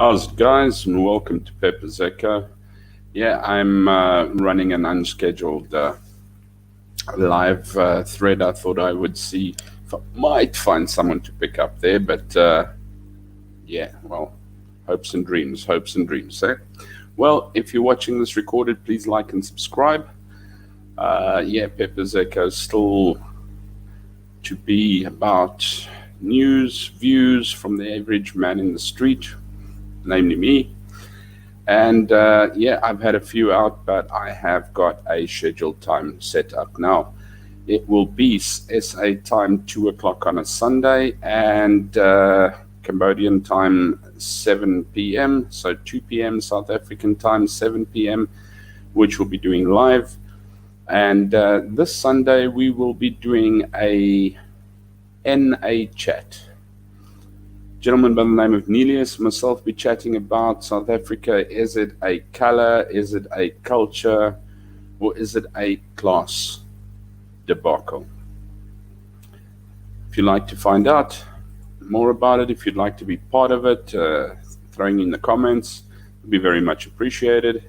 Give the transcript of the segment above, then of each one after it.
How's it, guys, and welcome to Pepper's Echo. Yeah, I'm running an unscheduled live thread. I thought I would see if I might find someone to pick up there, but yeah, well, hopes and dreams, eh? Well, if you're watching this recorded, please like and subscribe. Yeah, Pepper's Echo is still to be about news, views from the average man in the street, namely me. And yeah, I've had a few out, but I have got a scheduled time set up now. It will be SA time 2 o'clock on a Sunday and Cambodian time 7 p.m. So 2 p.m. South African time, 7 p.m., which we'll be doing live. And this Sunday we will be doing a NA chat. Gentleman by the name of Nelius, myself, be chatting about South Africa. Is it a color? Is it a culture? Or is it a class debacle? If you'd like to find out more about it, if you'd like to be part of it, throwing in the comments would be very much appreciated.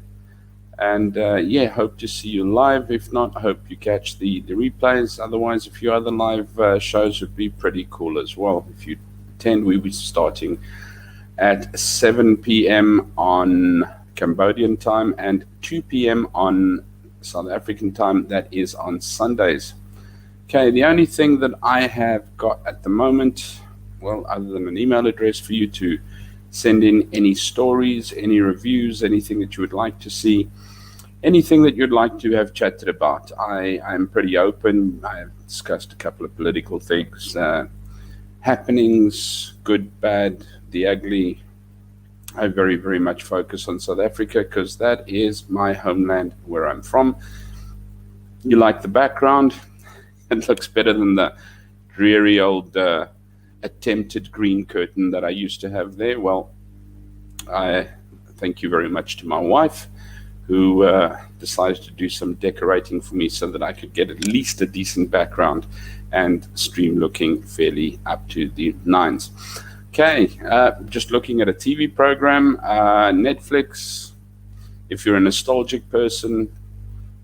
And yeah, hope to see you live. If not, I hope you catch the replays. Otherwise, a few other live shows would be pretty cool as well. If you attend, we'll be starting at 7 p.m. on Cambodian time and 2 p.m. on South African time. That is on Sundays. Okay, the only thing that I have got at the moment, well, other than an email address for you to send in any stories, any reviews, anything that you would like to see, anything that you'd like to have chatted about. I'm pretty open. I've discussed a couple of political things, happenings, good, bad, the ugly. I very, very much focus on South Africa because that is my homeland, where I'm from. You like the background? It looks better than the dreary old attempted green curtain that I used to have there. Well, I thank you very much to my wife, who decided to do some decorating for me so that I could get at least a decent background and stream looking fairly up to the nines. Okay, just looking at a TV program, Netflix. If you're a nostalgic person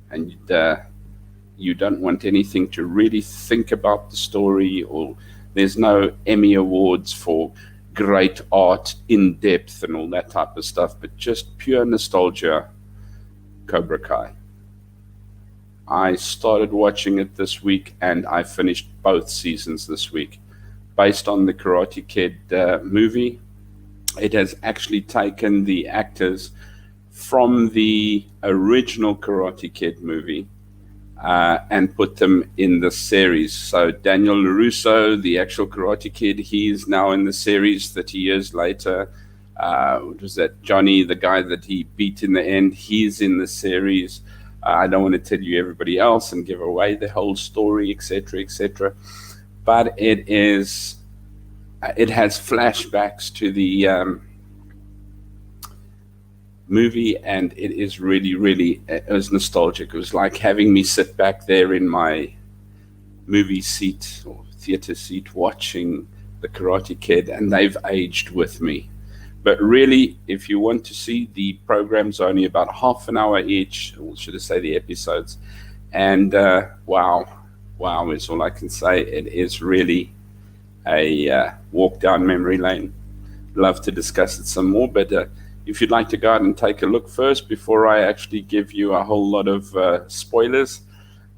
and you don't want anything to really think about the story, or there's no Emmy Awards for great art, in depth, and all that type of stuff, but just pure nostalgia, Cobra Kai. I started watching it this week and I finished both seasons this week. Based on the Karate Kid movie, it has actually taken the actors from the original Karate Kid movie and put them in the series. So Daniel LaRusso, the actual Karate Kid, he's now in the series 30 years later. What was that? Johnny, the guy that he beat in the end, he's in the series. I don't want to tell you everybody else and give away the whole story, etc., etc. But it has flashbacks to the movie, and it is really, really, it was nostalgic. It was like having me sit back there in my movie seat or theater seat watching the Karate Kid, and they've aged with me. But really, if you want to see, the program's only about half an hour each, or should I say the episodes. And wow is all I can say. It is really a walk down memory lane. Love to discuss it some more, but if you'd like to go out and take a look first before I actually give you a whole lot of spoilers,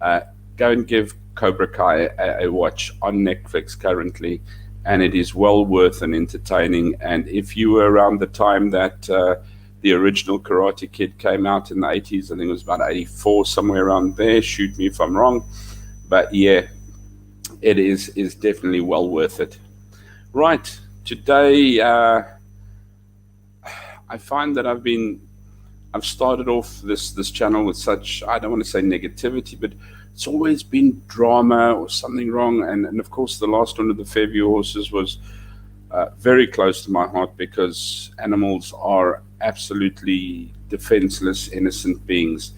go and give Cobra Kai a watch on Netflix currently. And it is well worth and entertaining. And if you were around the time that the original Karate Kid came out in the 80s, I think it was about 84, somewhere around there, shoot me if I'm wrong. But yeah, it is definitely well worth it. Right, today I find that I've started off this channel with such, I don't want to say negativity, but it's always been drama or something wrong. And of course, the last one of the Fairview horses was very close to my heart, because animals are absolutely defenseless, innocent beings.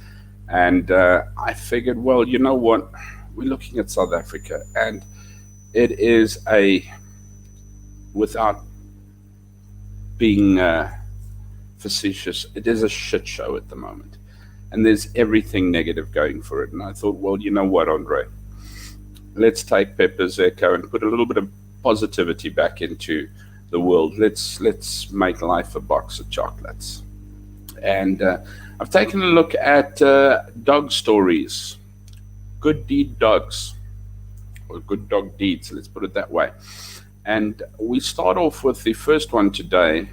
And I figured, well, you know what? We're looking at South Africa, and it is without being facetious. It is a shit show at the moment. And there's everything negative going for it. And I thought, well, you know what, Andre? Let's take Pepper's Echo and put a little bit of positivity back into the world. Let's make life a box of chocolates. And I've taken a look at dog stories, good deed dogs, or good dog deeds, let's put it that way. And we start off with the first one today.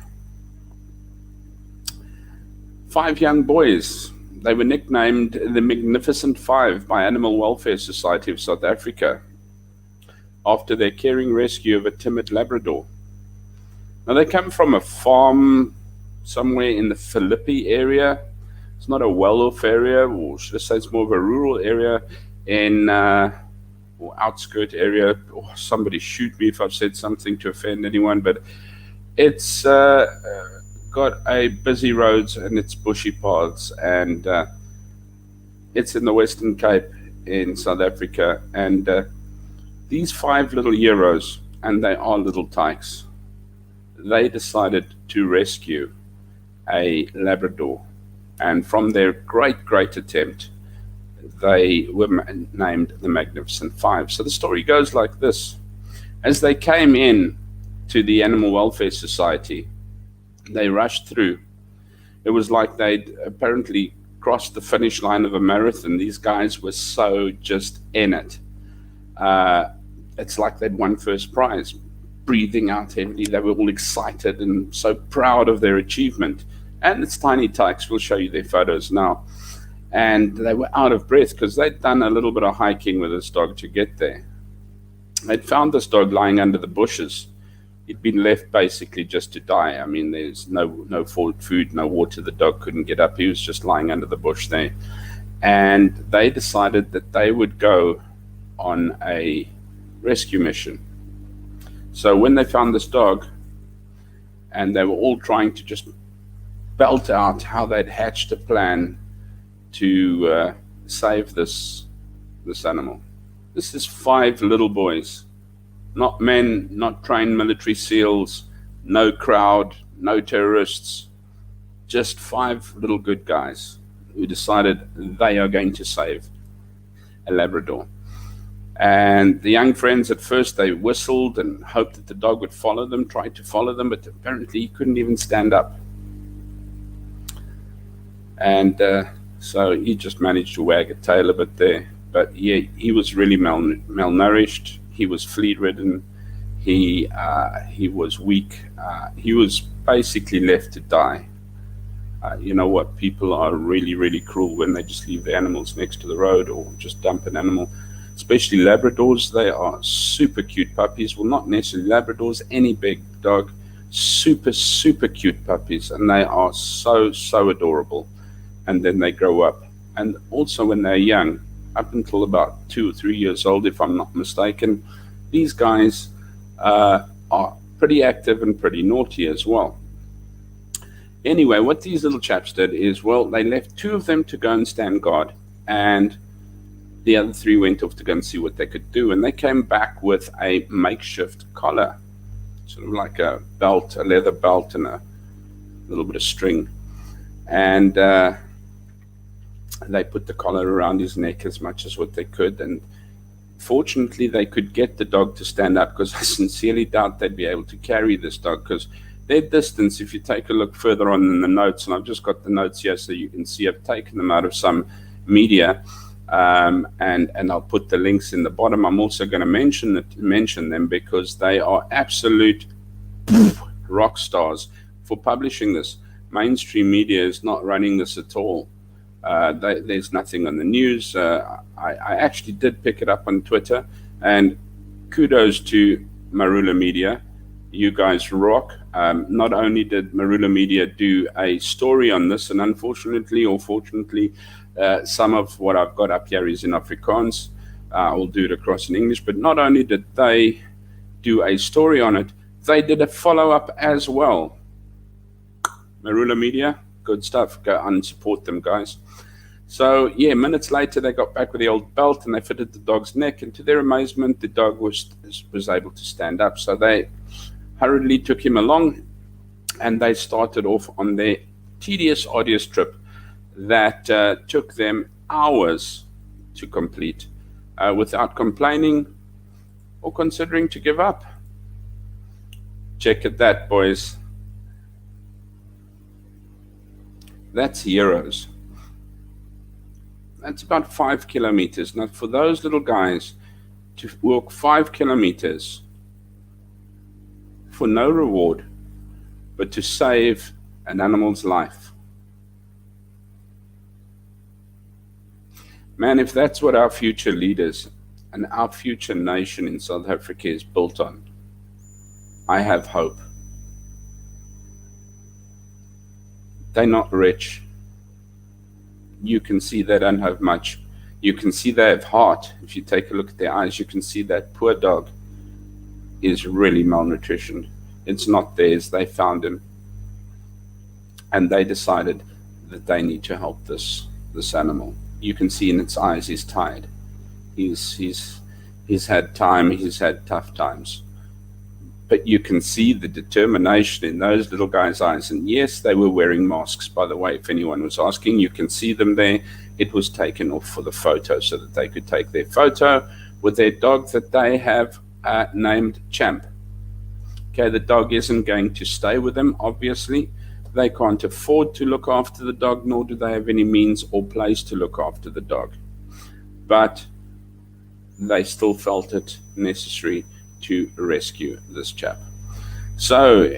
5 young boys. They were nicknamed the Magnificent Five by Animal Welfare Society of South Africa after their caring rescue of a timid Labrador. Now, they come from a farm somewhere in the Philippi area. It's not a well-off area, or should I say it's more of a rural area in or outskirt area. Oh, somebody shoot me if I've said something to offend anyone, but it's got a busy roads and it's bushy paths, and it's in the Western Cape in South Africa. And these 5 little heroes, and they are little tykes, they decided to rescue a Labrador. And from their great attempt, they were named the Magnificent Five. So the story goes like this. As they came in to the Animal Welfare Society, they rushed through. It was like they'd apparently crossed the finish line of a marathon. These guys were so just in it. It's like they'd won first prize, breathing out heavily. They were all excited and so proud of their achievement. And it's tiny tykes. We'll show you their photos now. And they were out of breath because they'd done a little bit of hiking with this dog to get there. They'd found this dog lying under the bushes. He'd been left basically just to die. I mean, there's no food, no water. The dog couldn't get up. He was just lying under the bush there. And they decided that they would go on a rescue mission. So when they found this dog, and they were all trying to just belt out how they'd hatched a plan to save this animal. This is 5 little boys. Not men, not trained military SEALs, no crowd, no terrorists, just 5 little good guys who decided they are going to save a Labrador. And the young friends, at first, they whistled and hoped that the dog would follow them, tried to follow them, but apparently he couldn't even stand up. And so he just managed to wag a tail a bit there. But yeah, he was really malnourished. He was flea-ridden. He was weak. He was basically left to die. You know what? People are really cruel when they just leave the animals next to the road or just dump an animal. Especially Labradors. They are super cute puppies. Well, not necessarily Labradors. Any big dog. Super cute puppies. And they are so adorable. And then they grow up. And also when they're young, up until about 2 or 3 years old, if I'm not mistaken, these guys are pretty active and pretty naughty as well. Anyway, what these little chaps did is, well, they left 2 of them to go and stand guard, and the other 3 went off to go and see what they could do. And they came back with a makeshift collar, sort of like a belt, a leather belt, and a little bit of string. And they put the collar around his neck as much as what they could. And fortunately, they could get the dog to stand up, because I sincerely doubt they'd be able to carry this dog, because their distance, if you take a look further on in the notes, and I've just got the notes here so you can see I've taken them out of some media, and I'll put the links in the bottom. I'm also going to mention them because they are absolute rock stars for publishing this. Mainstream media is not running this at all. There's nothing on the news. I actually did pick it up on Twitter, and kudos to Marula Media. You guys rock. Not only did Marula Media do a story on this, and unfortunately or fortunately, some of what I've got up here is in Afrikaans. I'll do it across in English. But not only did they do a story on it, they did a follow-up as well. Marula Media, good stuff. Go and support them, guys. So, yeah, minutes later, they got back with the old belt and they fitted the dog's neck. And to their amazement, the dog was able to stand up. So they hurriedly took him along and they started off on their tedious, arduous trip that took them hours to complete without complaining or considering to give up. Check at that, boys. That's heroes. That's about 5 kilometers. Now, for those little guys to walk 5 kilometers for no reward, but to save an animal's life. Man, if that's what our future leaders and our future nation in South Africa is built on, I have hope. They're not rich. You can see they don't have much. You can see they have heart. If you take a look at their eyes, you can see that poor dog is really malnutritioned. It's not theirs. They found him. And they decided that they need to help this animal. You can see in its eyes he's tired. He's had time. He's had tough times. But you can see the determination in those little guys' eyes. And yes, they were wearing masks, by the way, if anyone was asking. You can see them there. It was taken off for the photo so that they could take their photo with their dog that they have named Champ. Okay, the dog isn't going to stay with them, obviously. They can't afford to look after the dog, nor do they have any means or place to look after the dog. But they still felt it necessary to rescue this chap. So,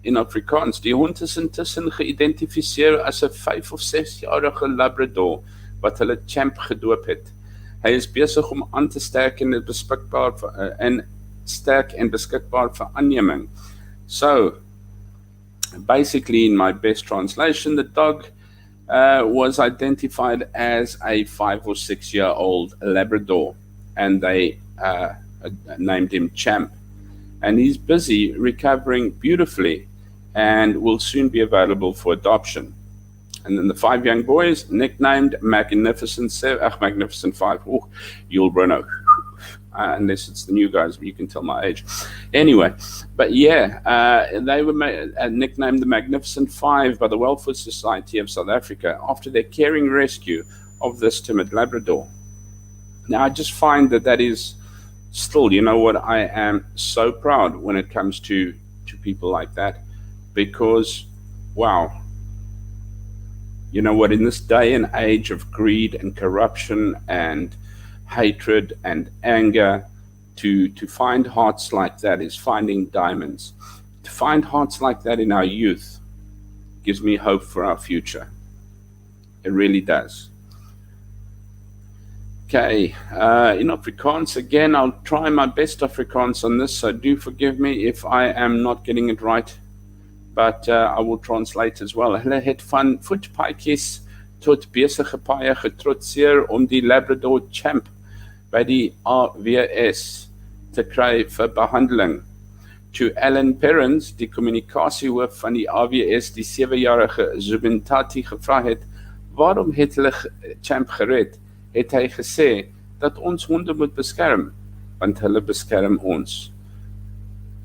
in Afrikaans, die hond is intussen geïdentifiseer as 'n 5 of 6-jarige Labrador wat hulle Champ gedoop het. Hy is besig om aan te sterk en sterk en beskikbaar vir aanneming. So, basically, in my best translation, the dog was identified as a 5 or 6-year-old Labrador, and they named him Champ. And he's busy recovering beautifully and will soon be available for adoption. And then the 5 young boys, nicknamed Magnificent 5. Oh, you'll run out. Unless it's the new guys, but you can tell my age. Anyway, but yeah, they were nicknamed the Magnificent 5 by the Welfare Society of South Africa after their caring rescue of this timid Labrador. Now, I just find that is still, you know what, I am so proud when it comes to people like that, because, wow, you know what, in this day and age of greed and corruption and hatred and anger, to find hearts like that is finding diamonds. To find hearts like that in our youth gives me hope for our future. It really does. Okay, in Afrikaans, again, I'll try my best Afrikaans on this, so do forgive me if I am not getting it right, but I will translate as well. Hulle het van voetpaadjies tot besige paaie getrotseer om die Labrador Champ by die AWS te kry vir behandeling. To Alan Perrins, die kommunikasiehoof van die AWS, die 7-jarige Zubintati gevra het, waarom het hulle Champ gered? Het hy gesê dat ons honde moet beskerm, want hulle beskerm ons.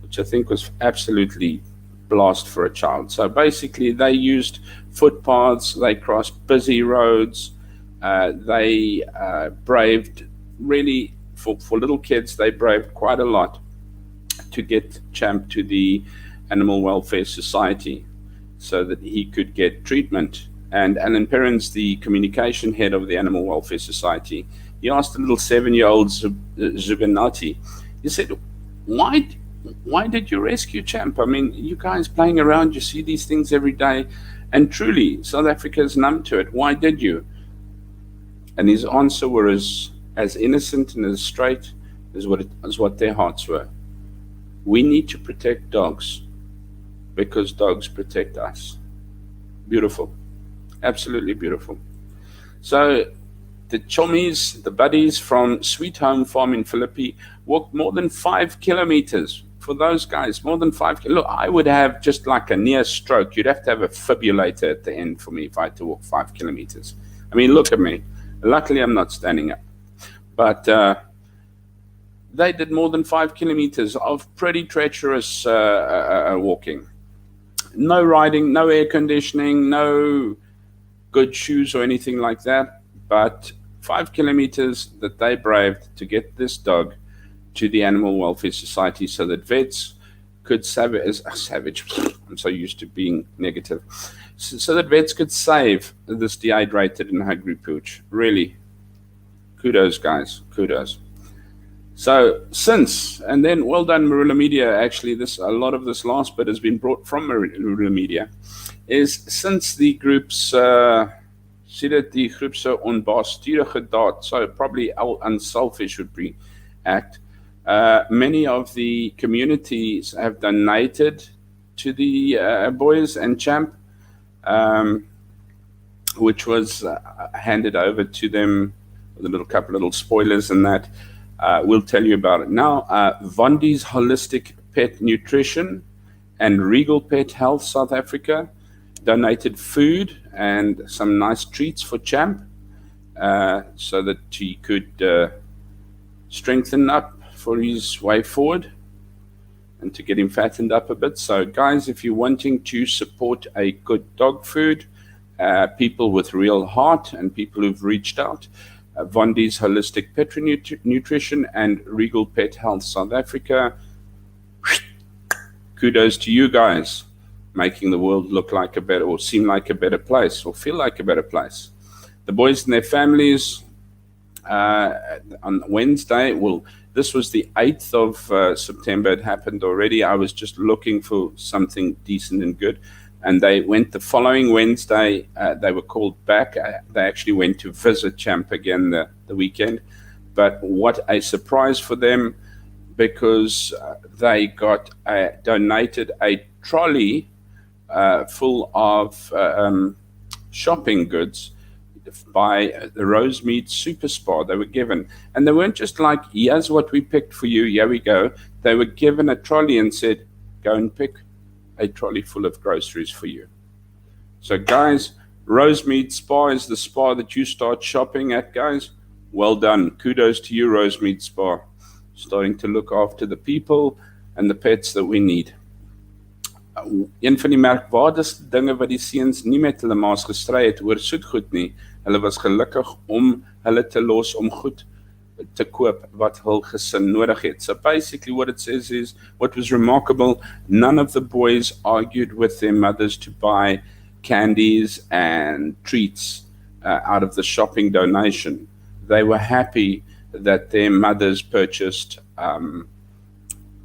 Which I think was absolutely blast for a child. So basically they used footpaths, they crossed busy roads, they braved, really, for little kids, they braved quite a lot to get Champ to the Animal Welfare Society so that he could get treatment. And Alan Perrins, the communication head of the Animal Welfare Society, he asked the little 7-year-old Zubinati, he said, why did you rescue Champ? I mean, you guys playing around, you see these things every day, and truly, South Africa is numb to it. Why did you? And his answer was as innocent and as straight as what their hearts were. We need to protect dogs because dogs protect us. Beautiful. Absolutely beautiful. So the chommies, the buddies from Sweet Home Farm in Philippi walked more than 5 kilometers. For those guys, more than 5 kilometers. Look, I would have just like a near stroke. You'd have to have a fibrillator at the end for me if I had to walk 5 kilometers. I mean, look at me. Luckily, I'm not standing up. But they did more than 5 kilometers of pretty treacherous walking. No riding, no air conditioning, no good shoes or anything like that. But 5 kilometers that they braved to get this dog to the Animal Welfare Society so that vets could savage. I'm so used to being negative. So that vets could save this dehydrated and hungry pooch. Really, kudos, guys. Kudos. So since, and then well done, Marula Media. Actually, a lot of this last bit has been brought from Marula Media. Is since the groups, sedert die groep so onbaasturige gedaad, so probably unselfish would be act. Many of the communities have donated to the boys and Champ, which was handed over to them with a couple little spoilers and that. We'll tell you about it now. Vondi's Holistic Pet Nutrition and Regal Pet Health South Africa donated food and some nice treats for Champ so that he could strengthen up for his way forward and to get him fattened up a bit. So guys, if you're wanting to support a good dog food, people with real heart and people who've reached out, Vondi's Holistic Pet Nutrition and Regal Pet Health South Africa, kudos to you guys, making the world look like a better, or seem like a better place, or feel like a better place. The boys and their families on Wednesday, well, this was the 8th of September, it happened already. I was just looking for something decent and good. And they went the following Wednesday. They were called back. They actually went to visit Champ again the weekend. But what a surprise for them, because they got donated a trolley full of shopping goods by the Rosemead Super Spa. They were given. And they weren't just like, here's what we picked for you, here we go. They were given a trolley and said, go and pick a trolley full of groceries for you. So guys, Rosemead Spa is the spa that you start shopping at, guys. Well done. Kudos to you, Rosemead Spa. Starting to look after the people and the pets that we need. Een van die merkwaardigste dinge wat die seuns nie met hulle maas gestry het oor soetgoed nie. Hulle was gelukkig om hulle te los om goed te koop wat hul gesin nodig het. So basically what it says is, what was remarkable, none of the boys argued with their mothers to buy candies and treats out of the shopping donation. They were happy that their mothers purchased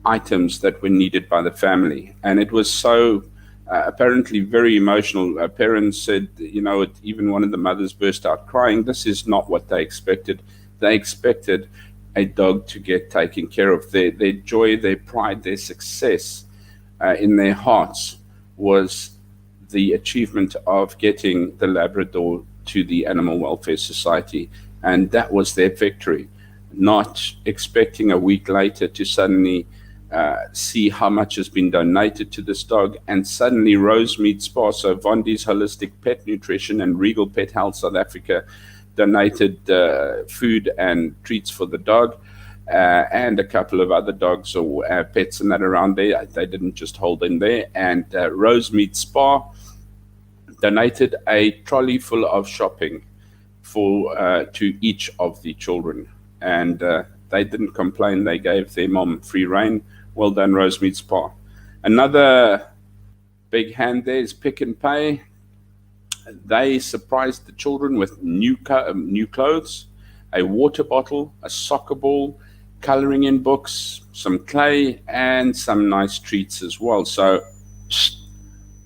items that were needed by the family. And it was so apparently very emotional. Parents said, even one of the mothers burst out crying. This is not what they expected. They expected a dog to get taken care of. Their joy, their pride, their success in their hearts was the achievement of getting the Labrador to the Animal Welfare Society. And that was their victory. Not expecting a week later to suddenly see how much has been donated to this dog, and suddenly Rosemead Spa, so Vondi's Holistic Pet Nutrition and Regal Pet Health South Africa donated food and treats for the dog and a couple of other dogs or pets and that around there. They didn't just hold in there. And Rosemead Spa donated a trolley full of shopping to each of the children. And they didn't complain. They gave their mom free rein. Well done, Rosemead Spa. Another big hand there is Pick n Pay. They surprised the children with new clothes, a water bottle, a soccer ball, coloring in books, some clay, and some nice treats as well. So,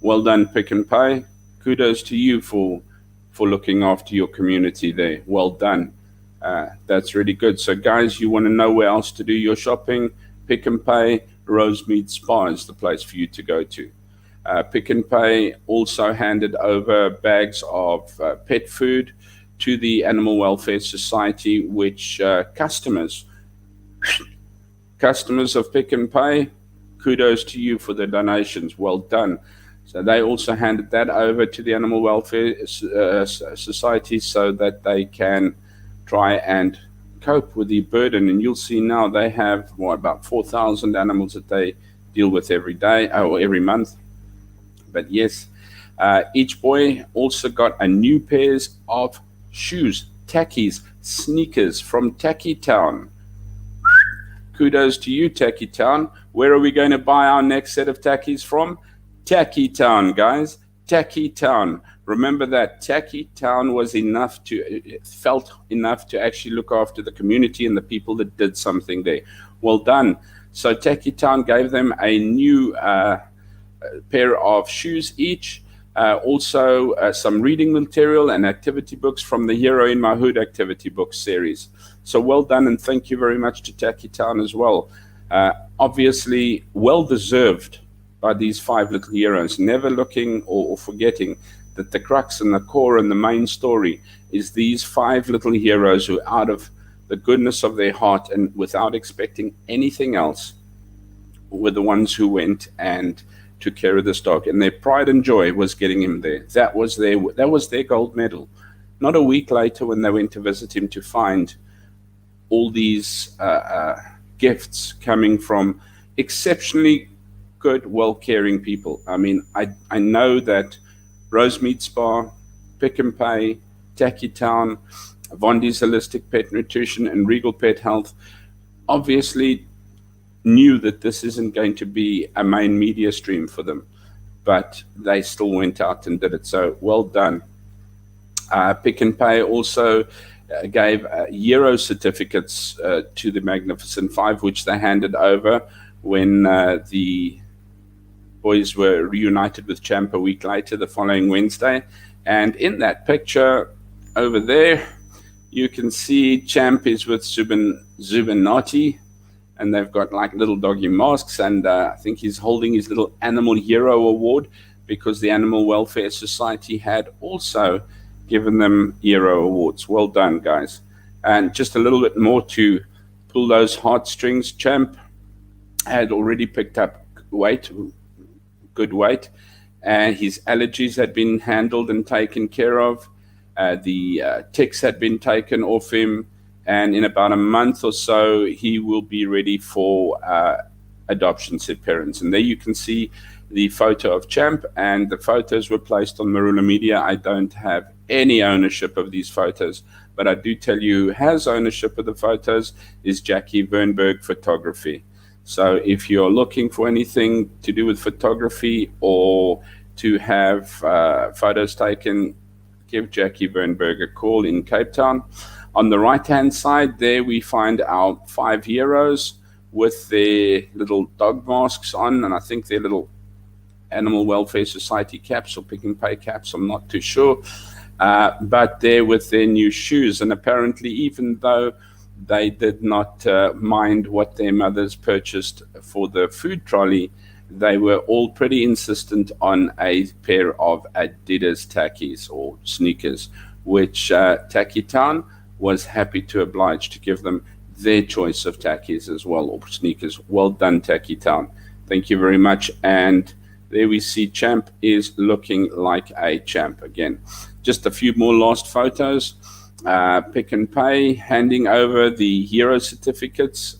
well done, Pick n Pay. Kudos to you for looking after your community there. Well done. That's really good. So, guys, you want to know where else to do your shopping? Pick n Pay, Rosemead Spa is the place for you to go to. Pick n Pay also handed over bags of pet food to the Animal Welfare Society, which customers of Pick n Pay, kudos to you for the donations. Well done. So they also handed that over to the Animal Welfare Society so that they can try and cope with the burden. And you'll see now they have about 4,000 animals that they deal with every day or every month. But yes, each boy also got a new pairs of shoes, tackies, sneakers from Tacky Town. Kudos to you, Tacky Town. Where are we going to buy our next set of tackies from? Tacky Town, guys. Tacky Town. Remember that Tacky Town was enough to, it felt enough to actually look after the community and the people that did something there. Well done. So Tacky Town gave them a new pair of shoes each. Also, some reading material and activity books from the Hero in My Hood activity book series. So well done, and thank you very much to Tacky Town as well. Obviously, well deserved by these 5 little heroes, never looking or forgetting that the crux and the core and the main story is these 5 little heroes who, out of the goodness of their heart and without expecting anything else, were the ones who went and took care of this dog, and their pride and joy was getting him there. That was their gold medal. Not a week later, when they went to visit him, to find all these gifts coming from exceptionally good, well-caring people. I mean, I know that Rosemead Spa, Pick and Pay, Tacky Town, Vondi's Holistic Pet Nutrition, and Regal Pet Health obviously knew that this isn't going to be a main media stream for them, but they still went out and did it. So well done. Pick and Pay also gave Euro certificates to the Magnificent Five, which they handed over when the boys were reunited with Champ a week later, the following Wednesday. And in that picture over there, you can see Champ is with Zubinati, and they've got like little doggy masks, and I think he's holding his little Animal Hero Award, because the Animal Welfare Society had also given them hero awards. Well done, guys. And just a little bit more to pull those heartstrings. Champ had already picked up good weight, and his allergies had been handled and taken care of. The ticks had been taken off him, and in about a month or so, he will be ready for adoption, said parents. And there you can see the photo of Champ, and the photos were placed on Marula Media. I don't have any ownership of these photos, but I do tell you who has ownership of the photos is Jackie Vernberg Photography. So if you're looking for anything to do with photography or to have photos taken, give Jackie Vernberg a call in Cape Town. On the right-hand side there, we find our 5 heroes with their little dog masks on, and I think their little Animal Welfare Society caps or Pick and Pay caps, I'm not too sure. But they're with their new shoes, and apparently, even though they did not mind what their mothers purchased for the food trolley, they were all pretty insistent on a pair of Adidas tackies or sneakers, which Tacky Town was happy to oblige to give them their choice of tackies as well, or sneakers. Well done, Tacky Town. Thank you very much. And there we see Champ is looking like a champ again. Just a few more last photos. Pick and Pay handing over the hero certificates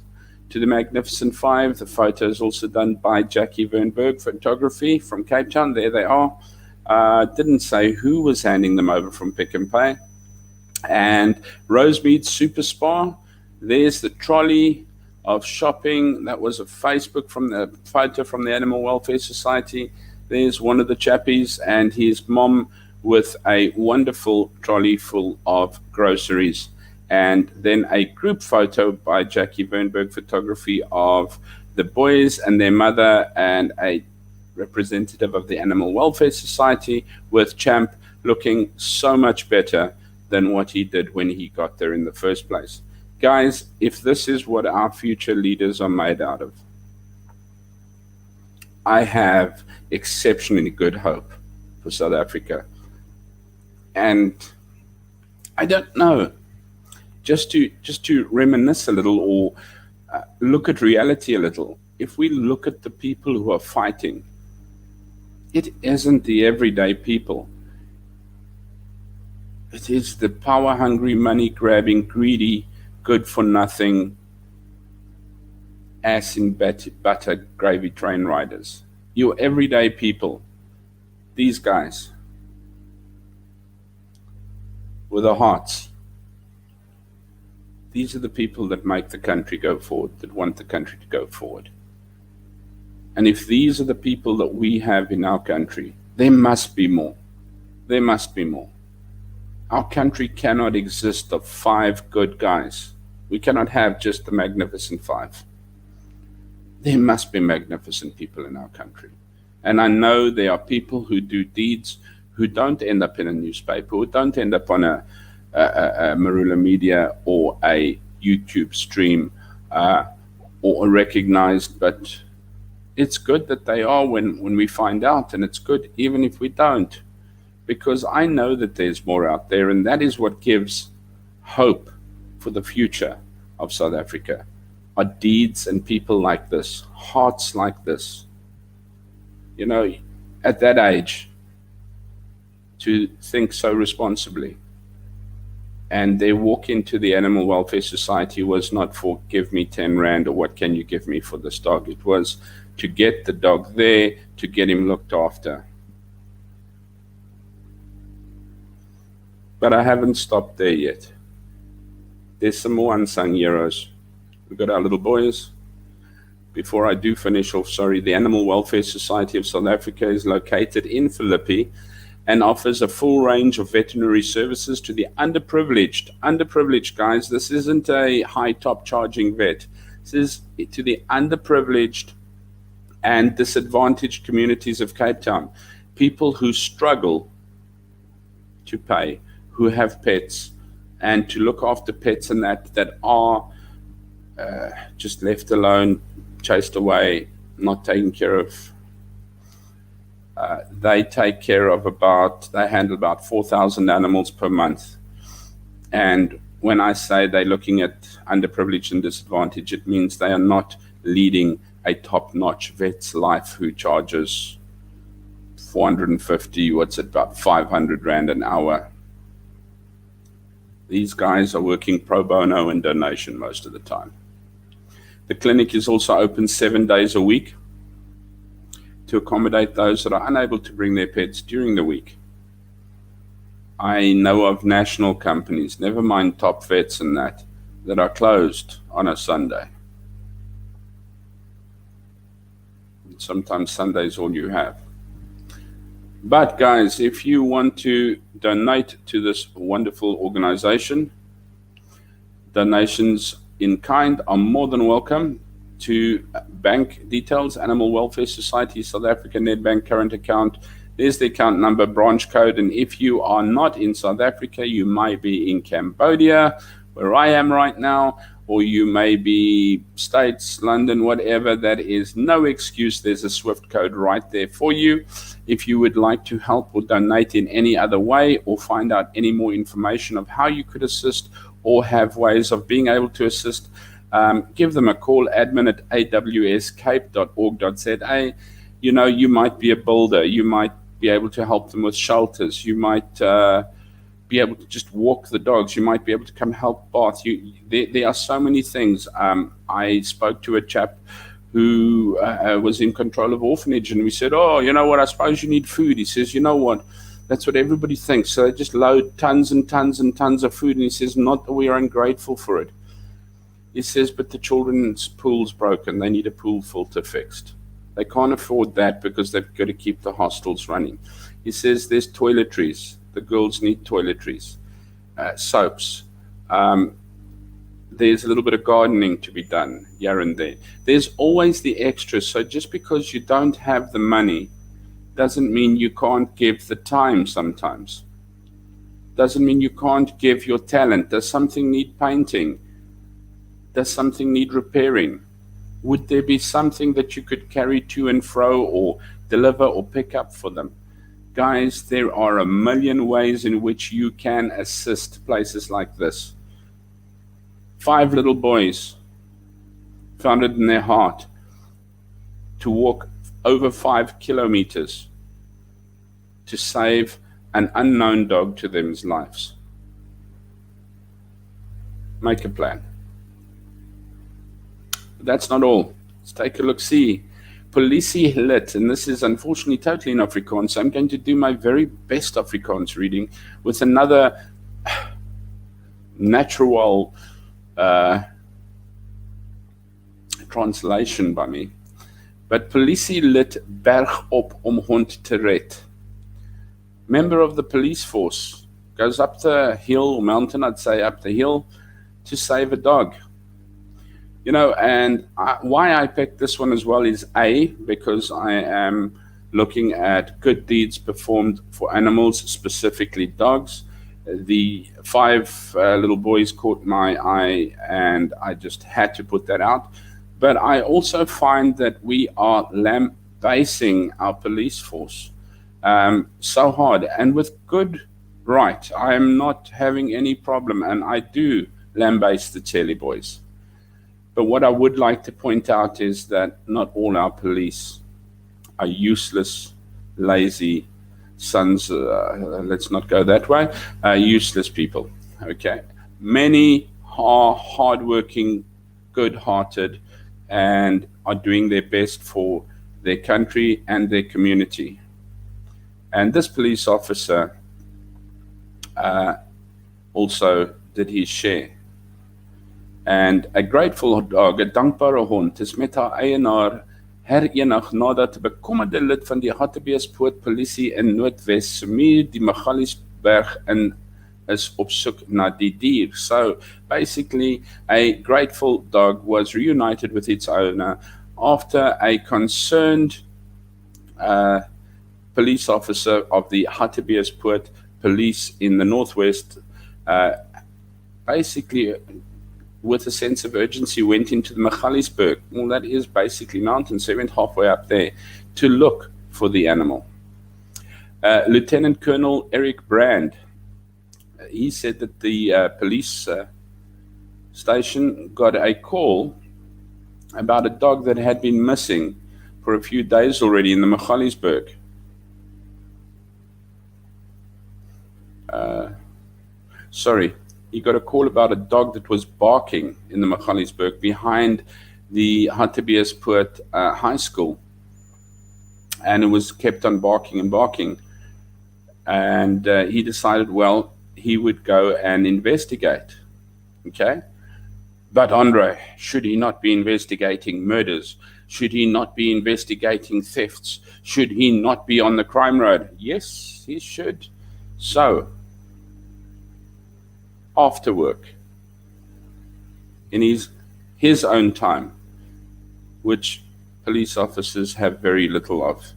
to the Magnificent Five. The photos also done by Jackie Vernberg Photography from Cape Town. There they are. Didn't say who was handing them over from Pick and Pay. And Rosemead Super Spa. There's the trolley of shopping. That was a Facebook from the photo from the Animal Welfare Society. There's one of the chappies and his mom with a wonderful trolley full of groceries. And then a group photo by Jackie Vernberg Photography of the boys and their mother and a representative of the Animal Welfare Society, with Champ looking so much better than what he did when he got there in the first place. Guys, if this is what our future leaders are made out of, I have exceptionally good hope for South Africa. And I don't know, just to reminisce a little, or look at reality a little. If we look at the people who are fighting, it isn't the everyday people. It is the power-hungry, money-grabbing, greedy, good-for-nothing, ass-in-butter gravy train riders. Your everyday people These guys with the hearts, these are the people that make the country go forward, that want the country to go forward. And if these are the people that we have in our country, there must be more. There must be more. Our country cannot exist of 5 good guys. We cannot have just the magnificent 5. There must be magnificent people in our country. And I know there are people who do deeds who don't end up in a newspaper, who don't end up on a Marula Media or a YouTube stream or recognized, but it's good that they are when we find out, and it's good even if we don't, because I know that there's more out there, and that is what gives hope for the future of South Africa, are deeds and people like this, hearts like this. You know, at that age, to think so responsibly. And their walk into the Animal Welfare Society was not for give me 10 Rand or what can you give me for this dog. It was to get the dog there, to get him looked after. But I haven't stopped there yet. There's some more unsung heroes. We've got our little boys. Before I do finish off, the Animal Welfare Society of South Africa is located in Philippi and offers a full range of veterinary services to the underprivileged. Underprivileged, guys, this isn't a high top charging vet. This is to the underprivileged and disadvantaged communities of Cape Town. People who struggle to pay, who have pets, and to look after pets and that are just left alone, chased away, not taken care of. They handle about 4,000 animals per month. And when I say they're looking at underprivileged and disadvantaged, it means they are not leading a top-notch vet's life who charges 450, about 500 Rand an hour. These guys are working pro bono and donation most of the time. The clinic is also open 7 days a week to accommodate those that are unable to bring their pets during the week. I know of national companies, never mind top vets and that are closed on a Sunday. Sometimes Sunday is all you have. But guys, if you want to donate to this wonderful organization, donations in kind are more than welcome. To bank details, Animal Welfare Society, South Africa, Nedbank current account. There's the account number, branch code. And if you are not in South Africa, you might be in Cambodia, where I am right now, or you may be States, London, whatever. That is no excuse. There's a SWIFT code right there for you. If you would like to help or donate in any other way, or find out any more information of how you could assist or have ways of being able to assist, give them a call, admin@awscape.org.za. You know, you might be a builder. You might be able to help them with shelters. You might be able to just walk the dogs. You might be able to come help bath. There are so many things. I spoke to a chap who was in control of orphanage, and we said, oh, you know what, I suppose you need food. He says, you know what, that's what everybody thinks. So they just load tons and tons and tons of food. And he says, not that we are ungrateful for it. He says, but the children's pool's broken. They need a pool filter fixed. They can't afford that because they've got to keep the hostels running. He says there's toiletries. The girls need toiletries, soaps. There's a little bit of gardening to be done here and there. There's always the extras. So just because you don't have the money doesn't mean you can't give the time sometimes. Doesn't mean you can't give your talent. Does something need painting? Does something need repairing? Would there be something that you could carry to and fro or deliver or pick up for them? Guys, there are a million ways in which you can assist places like this. 5 little boys found it in their heart to walk over 5 kilometers to save an unknown dog to them's lives. Make a plan. But that's not all. Let's take a look. See, Polisie lit, and this is unfortunately totally in Afrikaans, so I'm going to do my very best Afrikaans reading with another natural translation by me. But polisie lid berg op om hond te red. Member of the police force goes up the hill, or mountain, I'd say up the hill, to save a dog. And why I picked this one as well is A, because I am looking at good deeds performed for animals, specifically dogs. The 5 little boys caught my eye, and I just had to put that out. But I also find that we are lambasting our police force so hard, and with good right. I am not having any problem, and I do lambaste the Chelly boys. But what I would like to point out is that not all our police are useless, lazy sons. Let's not go that way. Useless people. Okay, many are hardworking, good-hearted, and are doing their best for their country and their community. And this police officer also did his share. And a grateful dog, 'n dankbare hond, is met haar eienaar herenig nadat 'n bekommerde lid van die Hartbeespoort polisie in Noordwes Sumier die Magaliesberg in is op soek na die dier. So basically, a grateful dog was reunited with its owner after a concerned police officer of the Hartbeespoort police in the Northwest basically with a sense of urgency went into the Magaliesberg. Well, that is basically mountains. They went halfway up there to look for the animal. Lieutenant Colonel Eric Brand, he said that the police station got a call about a dog that had been missing for a few days already in the Magaliesberg. He got a call about a dog that was barking in the Magaliesberg behind the Hartbeespoort High School. And it was kept on barking and barking. And he decided, well, he would go and investigate. Okay? But Andre, should he not be investigating murders? Should he not be investigating thefts? Should he not be on the crime road? Yes, he should. So, after work, in his own time, which police officers have very little of,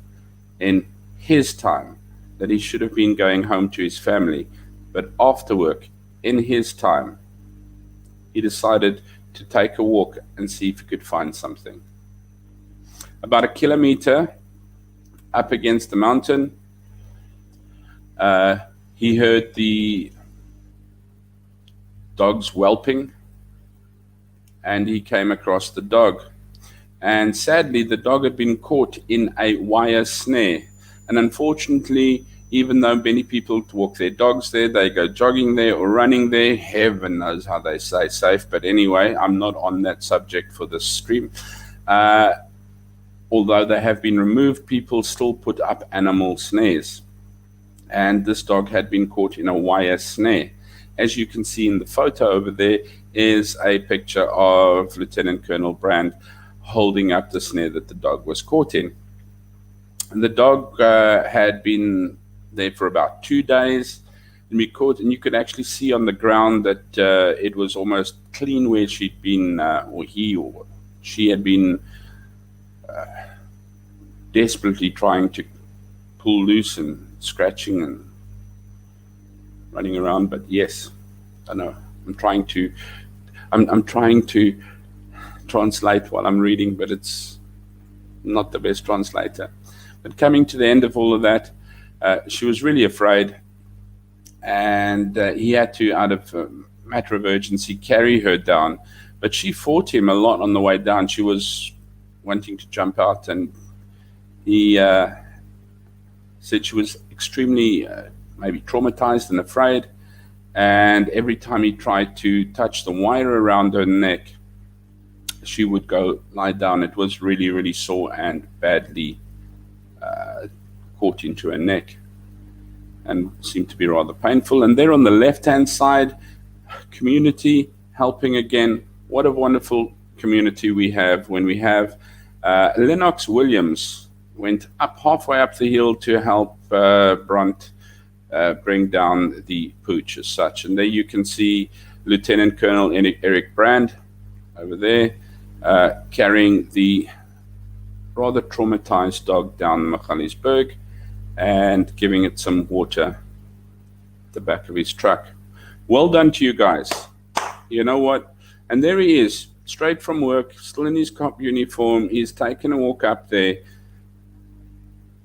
in his time, that he should have been going home to his family, but after work, in his time, he decided to take a walk and see if he could find something. About 1 kilometer up against the mountain, he heard the dogs whelping, and he came across the dog. And sadly, the dog had been caught in a wire snare. And unfortunately, even though many people walk their dogs there, they go jogging there or running there, heaven knows how they stay safe. But anyway, I'm not on that subject for this stream. Although they have been removed, people still put up animal snares. And this dog had been caught in a wire snare. As you can see in the photo over there is a picture of Lieutenant Colonel Brand holding up the snare that the dog was caught in. And the dog had been there for about 2 days. And we caught, and you could actually see on the ground that it was almost clean where she'd been, or he or she had been desperately trying to pull loose and scratching and running around. But yes, I know I'm trying to translate while I'm reading, but it's not the best translator. But coming to the end of all of that, she was really afraid, and he had to, out of a matter of urgency, carry her down. But she fought him a lot on the way down. She was wanting to jump out, and he said she was extremely maybe traumatized and afraid, and every time he tried to touch the wire around her neck, she would go lie down. It was really, really sore and badly caught into her neck and seemed to be rather painful. And there on the left-hand side, community helping again. What a wonderful community we have when we have Lennox Williams went up halfway up the hill to help Brunt bring down the pooch as such. And there you can see Lieutenant Colonel Eric Brand over there carrying the rather traumatized dog down Magaliesberg and giving it some water at the back of his truck. Well done to you guys. You know what? And there he is, straight from work, still in his cop uniform. He's taken a walk up there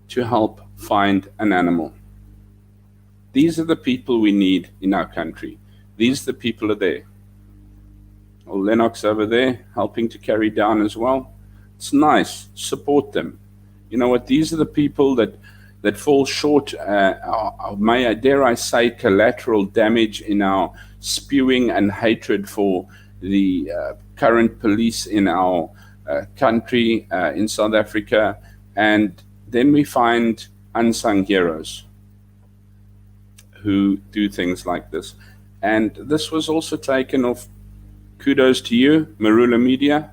to help find an animal. These are the people we need in our country. These are the people are there. Well, Lennox over there helping to carry down as well. It's nice. Support them. You know what? These are the people that fall short of, dare I say, collateral damage in our spewing and hatred for the current police in our country, in South Africa. And then we find unsung heroes who do things like this. And this was also taken off. Kudos to you, Marula Media.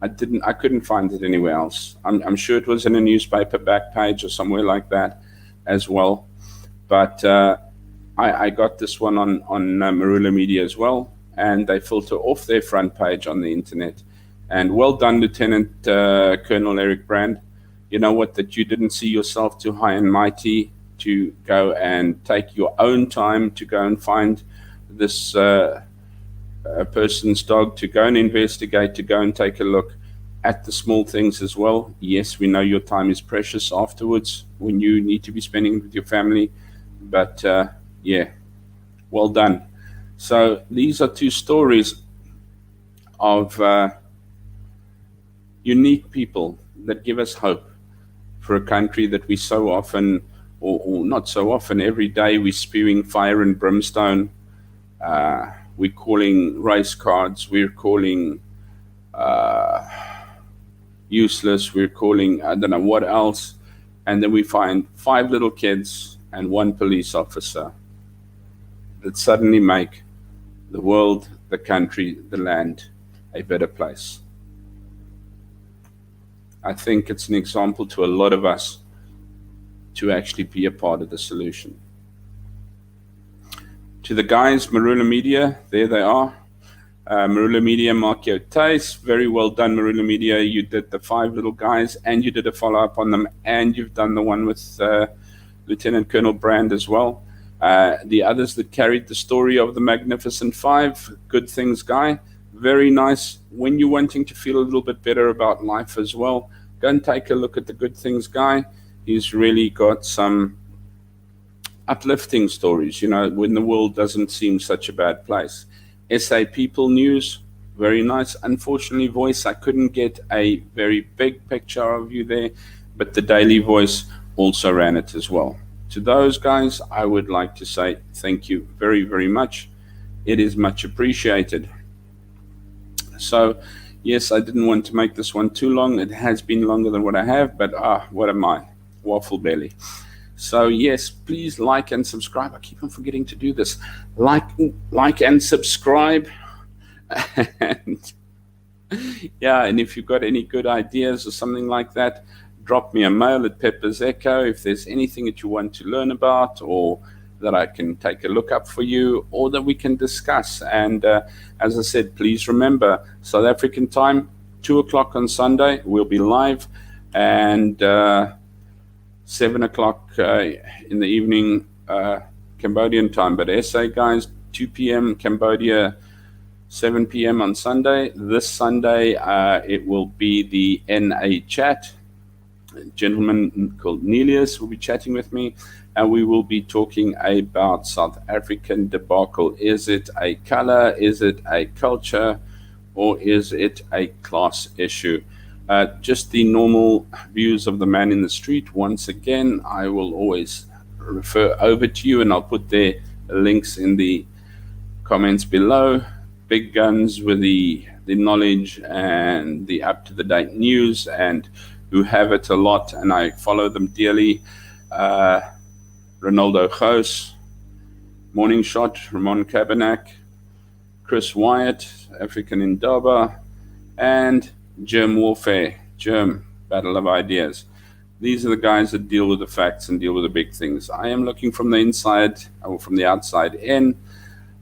I couldn't find it anywhere else. I'm sure it was in a newspaper back page or somewhere like that as well. But I got this one on Marula Media as well, and they filter off their front page on the internet. And well done, Lieutenant Colonel Eric Brand. You know what, that you didn't see yourself too high and mighty to go and take your own time to go and find this a person's dog, to go and investigate, to go and take a look at the small things as well. Yes, we know your time is precious afterwards when you need to be spending it with your family, but yeah, well done. So these are two stories of unique people that give us hope for a country that we so often, or not so often, every day we're spewing fire and brimstone. We're calling race cards, we're calling useless, we're calling I don't know what else, and then we find 5 little kids and 1 police officer that suddenly make the world, the country, the land a better place. I think it's an example to a lot of us to actually be a part of the solution. To the guys, Marula Media, there they are. Marula Media, Markio Thys, very well done, Marula Media. You did the 5 little guys, and you did a follow-up on them, and you've done the one with Lieutenant Colonel Brand as well. The others that carried the story of the Magnificent 5, Good Things Guy, very nice. When you're wanting to feel a little bit better about life as well, go and take a look at the Good Things Guy. He's really got some uplifting stories, you know, when the world doesn't seem such a bad place. SA People News, very nice. Unfortunately, Voice, I couldn't get a very big picture of you there, but the Daily Voice also ran it as well. To those guys, I would like to say thank you very, very much. It is much appreciated. So, yes, I didn't want to make this one too long. It has been longer than what I have, but what am I? Waffle belly. So yes, please like and subscribe. I keep on forgetting to do this. Like and subscribe. And yeah, and if you've got any good ideas or something like that, drop me a mail at Pepper's Echo if there's anything that you want to learn about, or that I can take a look up for you, or that we can discuss. And as I said, please remember, South African time, 2 o'clock on Sunday, we'll be live, and 7 o'clock in the evening Cambodian time. But SA guys, 2 p.m. Cambodia, 7 p.m. on Sunday. This Sunday it will be the NA chat. A gentleman called Nelius will be chatting with me, and we will be talking about South African debacle. Is it a color? Is it a culture? Or is it a class issue? Just the normal views of the man in the street. Once again, I will always refer over to you, and I'll put their links in the comments below. big guns with the knowledge and the up-to-the-date news, and who have it a lot, and I follow them dearly. Ronaldo Gous, Morning Shot, Ramon Cabernac, Chris Wyatt, African Indaba, and Germ Warfare, Germ, Battle of Ideas. These are the guys that deal with the facts and deal with the big things. I am looking from the inside, or from the outside in.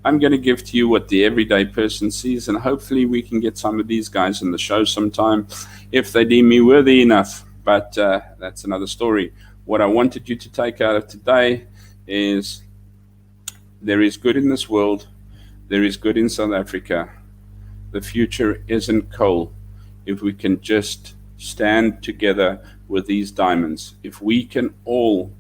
I'm going to give to you what the everyday person sees, and hopefully we can get some of these guys on the show sometime if they deem me worthy enough. But that's another story. What I wanted you to take out of today is there is good in this world. There is good in South Africa. The future isn't coal if we can just stand together with these diamonds. If we can all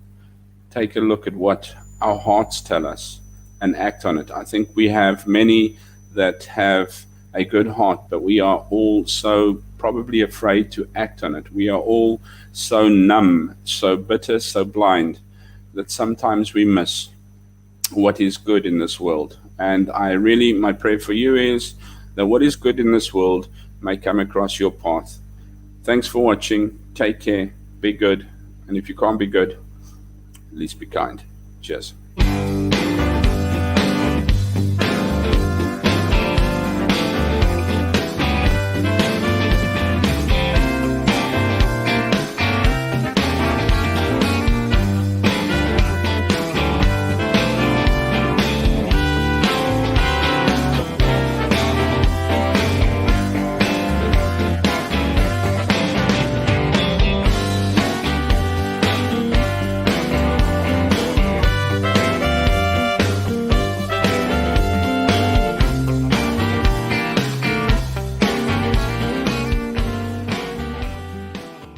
take a look at what our hearts tell us and act on it. I think we have many that have a good heart, but we are all so probably afraid to act on it. We are all so numb, so bitter, so blind that sometimes we miss what is good in this world. And my prayer for you is that what is good in this world may come across your path. Thanks for watching. Take care. Be good. And if you can't be good, at least be kind. Cheers.